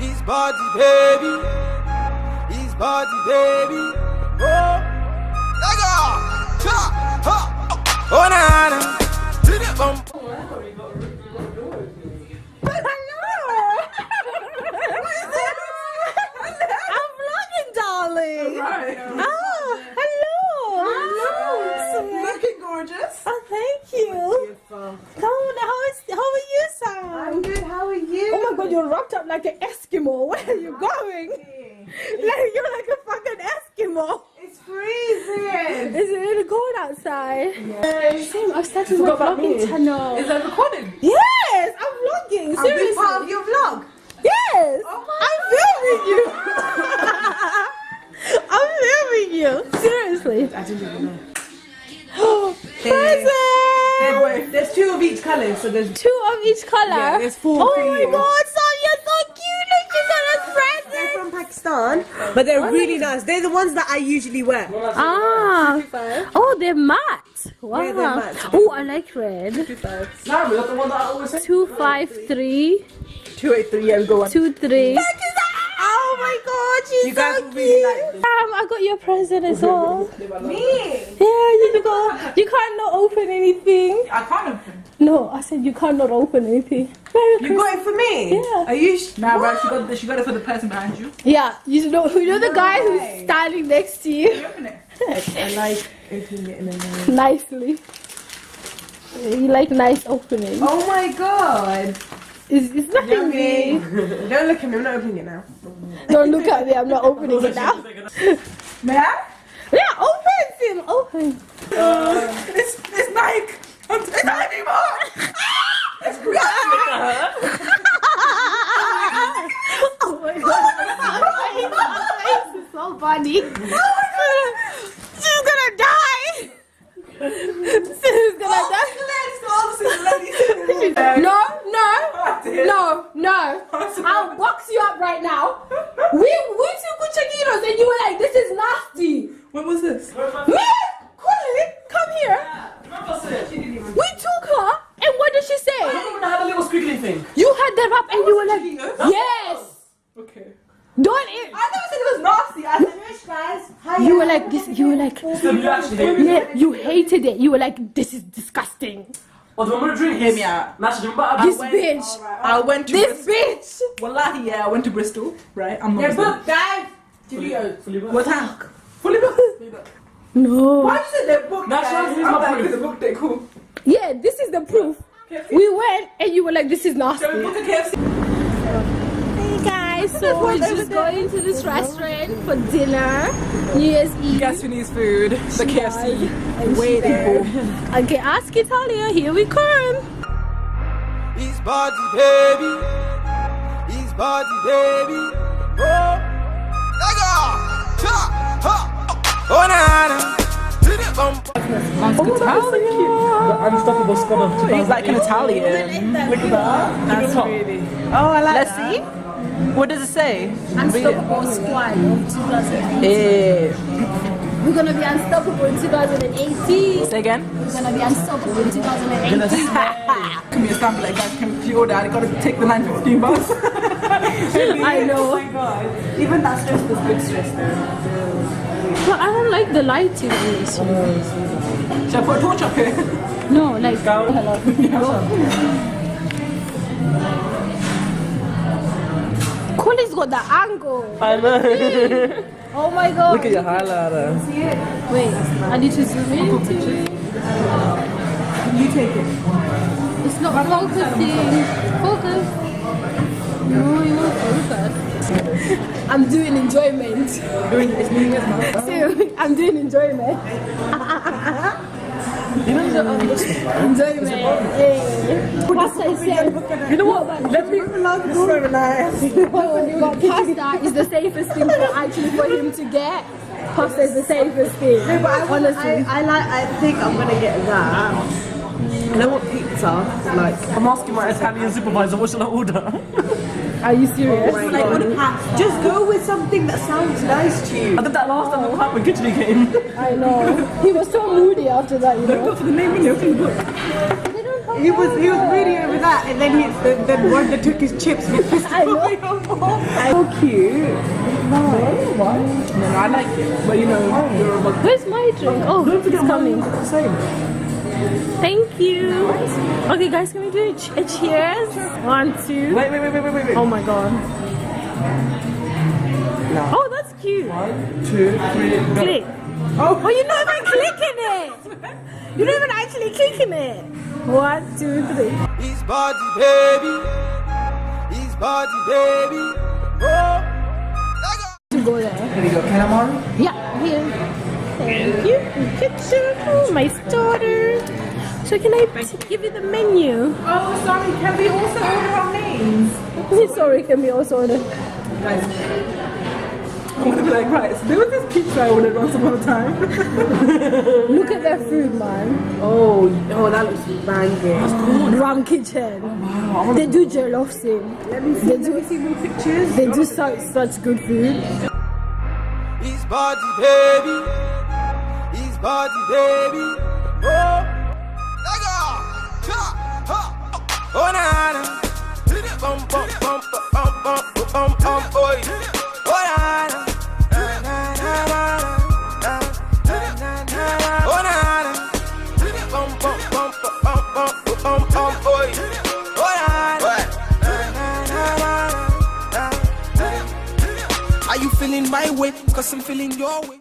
His body, baby. His body, baby. Oh, Lego. Cha, ha. Oh, na, na. To the bump. I'm vlogging, darling. Right. Oh, hello. Hello. Looking gorgeous. Oh, thank you. Come on, how are you, Sam? I'm good. How are you? Oh my God, you're wrapped up like an Eskimo. Where are you going? Like you're like a fucking Eskimo. It's freezing. Is it really cold outside? Yes. Same, I've started my vlogging channel. Is that recording? Yes, I'm vlogging. I'll Seriously. be part of your vlog. Yes. Oh I'm filming you. I'm filming you. Seriously. I didn't even know. Present. There's 2 of each colour, so there's 2 of each color. Yeah, there's 4 Oh for my you. God, Sam, you're so cute. Look, you got us They're presents. from Pakistan, but they're really nice. They're the ones that I usually wear. Ah. Oh, they're matte. Wow. Yeah, they're matte. Oh, I like red. No, that's the one that I always say. 253 283, yeah, we go on. 23. Oh my God, she's You guys so will cute. really like this. I got your present as well. Me? Yeah, you go. You can't not open anything. I can't open. No, I said you can't not open anything. Merry You Christmas. got it for me? Yeah. Are you Nah, bro, she got it for the person behind you. Yeah, you know the guy who's way. standing next to you. Open it. I like opening it in a way. Nicely. You like nice opening. Oh my god. It's nothing Yummy. big. Don't look at me, I'm not opening it now. Don't look at me, I'm not opening it now. May I? Yeah, open, Sim, open. It's Nike. It's not anymore. Oh my God. This is so funny. She's gonna die. She's gonna die. No. I'll box you up right now. We took Chiquitos and you were like, this is nasty. When was this? Me, Colin, come here. We took her and what did she say? I had a little squiggly thing. You had that up and you were like, yes. Okay. Don't. I never said it was nasty. I said, rich guys. You were like this. You were like, So you actually hate me? yeah. You hated it. You were like, this is disgusting. Oh, do you want me to drink? Hear me out. Nah, do you remember? This bitch. I went to This bitch. Wallahi, yeah, I went to Bristol, right? I'm not Muslim. guys. Fully booked. What time? Fully booked. No. Why did you say they're booked? Nah, guys? here's I'm my like, proof. the book, they're cool. Yeah, this is the proof. We went and you were like, this is nasty. Can we book a KFC? Hey guys, so we're just going to this restaurant for dinner, New Year's Eve. Guess who needs food? The KFC. And Wait there. Okay, ask Italia. Here we come. His body, baby. His body, baby. Oh, Lego. Cha, ha. Oh, na, na. To the bump. The unstoppable squad of He's like an Italian. Look at that. That's really. Oh, I like Let's see. What does it say? Unstoppable squad of 2018. Yeah. We're gonna be unstoppable in 2018. Say again. We're gonna be unstoppable in 2018. Can be a sample, like, guys, can you order? I gotta take the 9.15 bus. I know. Oh my god. Even that stress was good stress though. But I don't like the lighting in this. Should I put a torch up here? No, like. Colin's got the angle. I know. Oh my god. Look at your highlighter. Wait, I need to zoom in. You take it. It's not focusing. Focus. No, you won't focus. I'm doing enjoyment. It's New Year's now. So, I'm doing enjoyment. You know the Enjoyment. Hey. Pasta is safe. You know what? Let me. It's so nice. But pasta is the safest thing for him to get. Pasta is the safest thing. Honestly. I think I'm gonna get that. And I want pizza. Like, I'm asking my Italian supervisor, what should I order? Are you serious? just go with something that sounds nice to you. I did that last time when Kitchener came. I know. He was so moody after that, you know. Look for the name when you open the book. They don't have He was reading over that, and then then Wanda took his chips with his I know. So cute. No, I like it. But you know, you're a Where's my drink? Oh, it's coming. same. Thank you. Okay, guys, can we do a cheers? 1, 2. Wait. Oh my god. No. Oh, that's cute. 1, 2, 3, go. Click. Oh, you're not even clicking it. You're not even actually clicking it. 1, 2, 3. His body, baby. His body, baby. Oh, To go there. Here you go, calamari. Yeah, here. Thank you. Kitchen. Oh, my daughter. So can I give you the menu? Oh, sorry. Can we also order our names? Sorry, can we also order? Guys, I'm gonna be like, right. So there was this pizza I ordered once upon a time. Look at their food, man. Oh, that looks banging. Ram Kitchen. They do jollof sim. Let me see more pictures. They do such good food. his body, baby. His body, baby. Oh, let go. Cha, ha. Oh, na na. Bum bum bum bum bum bum bum boy. Oh, na na. Na na na na. Oh, na na. Bum bum bum bum bum bum bum boy. Oh, na na. Are you feeling my way? 'Cause I'm feeling your way.